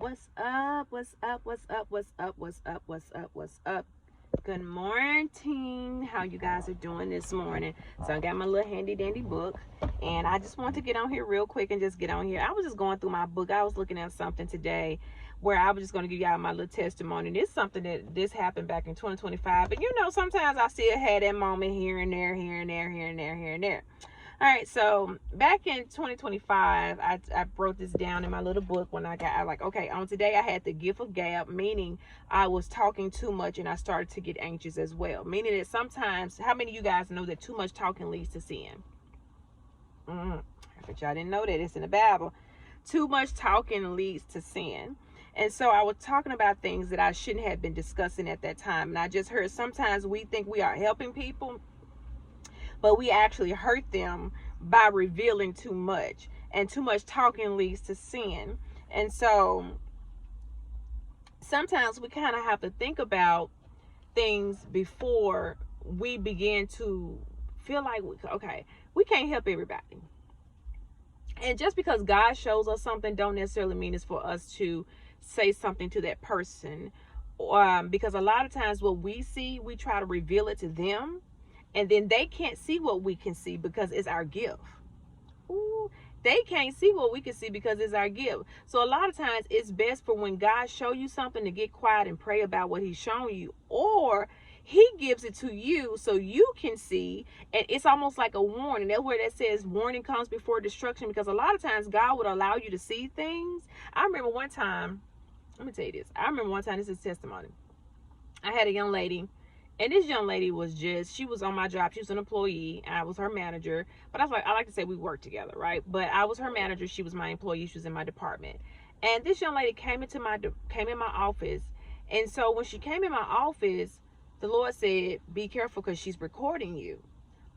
What's up? What's up? What's up? What's up? What's up? What's up? What's up? Good morning. How you guys are doing this morning? So I got my little handy dandy book, and I just want to get on here real quick and just get on here. I was just going through my book. I was looking at something today where I was just going to give y'all my little testimony. This is something that this happened back in 2025, and sometimes I still had that moment here and there, here and there, here and there, here and there. All right, so back in 2025, I wrote this down in my little book when I like, okay, on today I had the gift of gab, meaning I was talking too much and I started to get anxious as well. Meaning that sometimes, how many of you guys know that too much talking leads to sin? I bet y'all didn't know that. It's in the Bible. Too much talking leads to sin. And so I was talking about things that I shouldn't have been discussing at that time. And I just heard sometimes we think we are helping people, but we actually hurt them by revealing too much. And too much talking leads to sin. And so sometimes we kind of have to think about things before we begin to feel like, okay, we can't help everybody. And just because God shows us something don't necessarily mean it's for us to say something to that person. Because a lot of times what we see, we try to reveal it to them. And then they can't see what we can see because it's our gift. Ooh, they can't see what we can see because it's our gift. So a lot of times it's best for when God show you something to get quiet and pray about what he's shown you. Or he gives it to you so you can see. And it's almost like a warning. That's where that says warning comes before destruction. Because a lot of times God would allow you to see things. I remember one time, let me tell you this. I remember one time, this is testimony. I had a young lady. And this young lady she was on my job. She was an employee. I was her manager. But I like to say we worked together, right? But I was her manager. She was my employee. She was in my department. And this young lady came in my office. And so when she came in my office, the Lord said, be careful because she's recording you.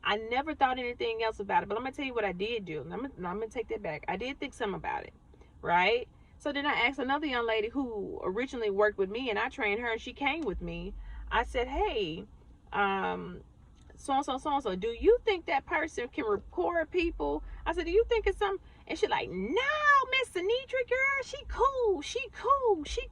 I never thought anything else about it. But I'm going to tell you what I did do. I'm going to take that back. I did think something about it, right? So then I asked another young lady who originally worked with me, and I trained her, and she came with me. I said, hey, so-and-so, do you think that person can record people? I said, do you think it's something? And she's like, no, Miss Anitra, girl, she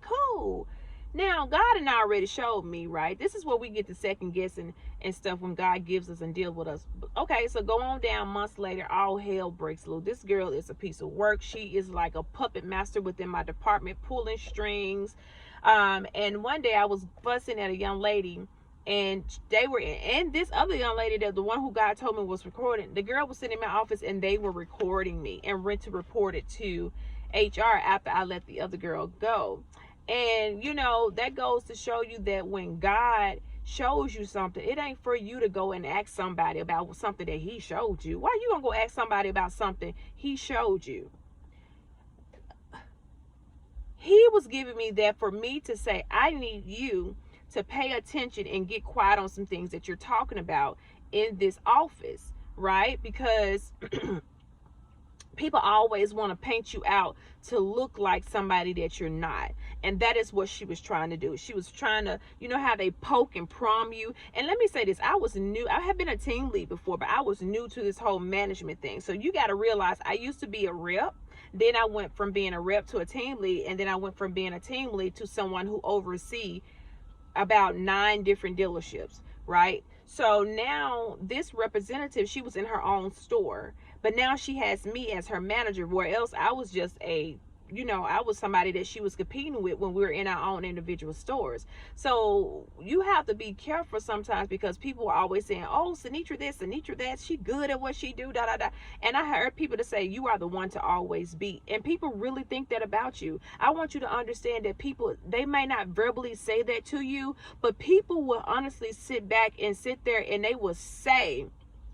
cool. Now, God had already showed me, right? This is where we get to second guessing and stuff when God gives us and deals with us. Okay, so go on down months later, all hell breaks loose. This girl is a piece of work. She is like a puppet master within my department, pulling strings. And one day I was fussing at a young lady, and and this other young lady, that the one who God told me was recording, the girl was sitting in my office and they were recording me and went to report it to HR after I let the other girl go. And that goes to show you that when God shows you something, it ain't for you to go and ask somebody about something that he showed you. Why are you gonna go ask somebody about something he showed you? He was giving me that for me to say, I need you to pay attention and get quiet on some things that you're talking about in this office, right? Because people always want to paint you out to look like somebody that you're not. And that is what she was trying to do. She was trying to, how they poke and prom you. And let me say this, I was new. I had been a team lead before, but I was new to this whole management thing. So you got to realize I used to be a rep. Then I went from being a rep to a team lead. And then I went from being a team lead to someone who oversees about 9 different dealerships, right? So now this representative, she was in her own store, but now she has me as her manager, where else I was just I was somebody that she was competing with when we were in our own individual stores. So you have to be careful sometimes, because people are always saying, oh, Sinitra this, Sinitra that, she good at what she do, da da da. And I heard people to say, you are the one to always beat. And people really think that about you. I want you to understand that people, they may not verbally say that to you, but people will honestly sit back and sit there and they will say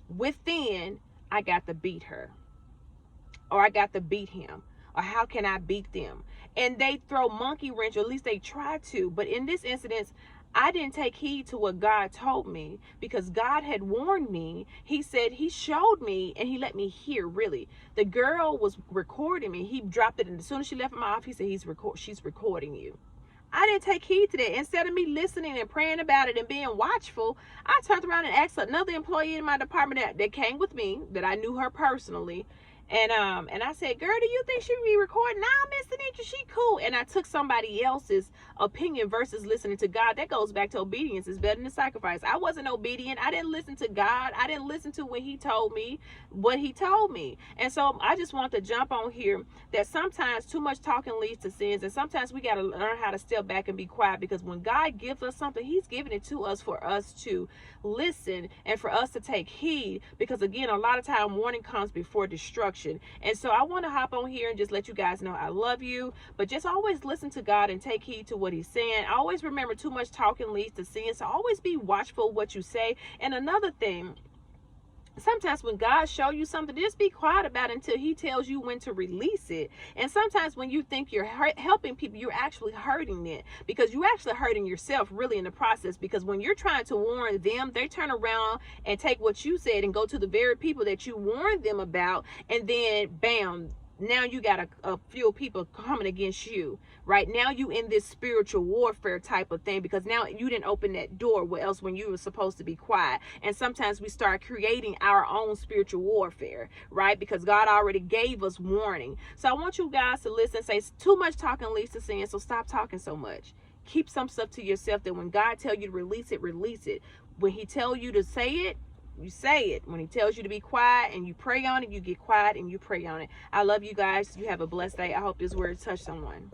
within, I got to beat her, or I got to beat him, or how can I beat them? And they throw monkey wrench, or at least they try to. But in this instance, I didn't take heed to what God told me, because God had warned me. He said, he showed me, and he let me hear, really. The girl was recording me. He dropped it, and as soon as she left my office, he said, she's recording you. I didn't take heed to that. Instead of me listening and praying about it and being watchful, I turned around and asked another employee in my department that came with me, that I knew her personally. And I said, girl, do you think she would be recording? Nah, Miss Tanisha, she cool. And I took somebody else's opinion versus listening to God. That goes back to obedience is better than sacrifice. I wasn't obedient. I didn't listen to God. I didn't listen to when he told me what he told me. And so I just want to jump on here that sometimes too much talking leads to sins. And sometimes we got to learn how to step back and be quiet, because when God gives us something, he's giving it to us for us to listen and for us to take heed, because again, a lot of time warning comes before destruction. And so I want to hop on here and just let you guys know I love you, but just always listen to God and take heed to what he's saying. Always remember, too much talking leads to sin, so always be watchful what you say. And another thing, sometimes when God shows you something, just be quiet about it until he tells you when to release it. And sometimes when you think you're helping people, you're actually hurting it, because you're actually hurting yourself really in the process. Because when you're trying to warn them, they turn around and take what you said and go to the very people that you warned them about, and then bam, now you got a few people coming against you. Right now you in this spiritual warfare type of thing, because now you didn't open that door where else when you were supposed to be quiet. And sometimes we start creating our own spiritual warfare, right? Because God already gave us warning. So I want you guys to listen. Say too much talking leads to sin, so stop talking so much. Keep some stuff to yourself, that when God tell you to release it, release it. When he tell you to say it, you say it. When he tells you to be quiet and you pray on it, you get quiet and you pray on it. I love you guys. You have a blessed day. I hope this word touched someone.